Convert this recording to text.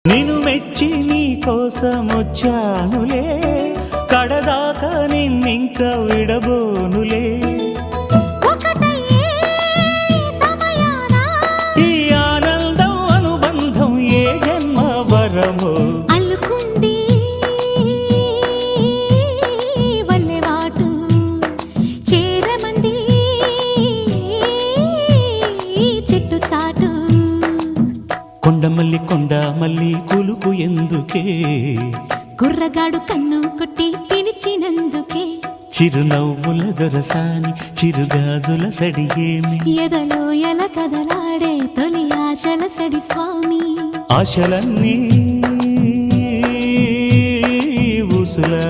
నిన్ను మెచ్చి నీ కోసం వచ్చానులే, కడదాకా నిన్నింక విడబోనులే. ఈ ఆనందం అనుబంధం ఏ జన్మ వరమో అల్లుకుంది వల్లెవాటు చేరమంది చెట్టు చాటు. కొండ మల్లి కులుకు ఎందుకే, కుర్రగాడు కన్ను కొట్టి పిలిచినందుకే. చిరునవ్వుల దొరసాని చిరుగాజుల సడిగేమి, ఎదలో ఎల కదలాడే తొలి ఆశల సడి స్వామి. ఆశలన్నీ ఊసులా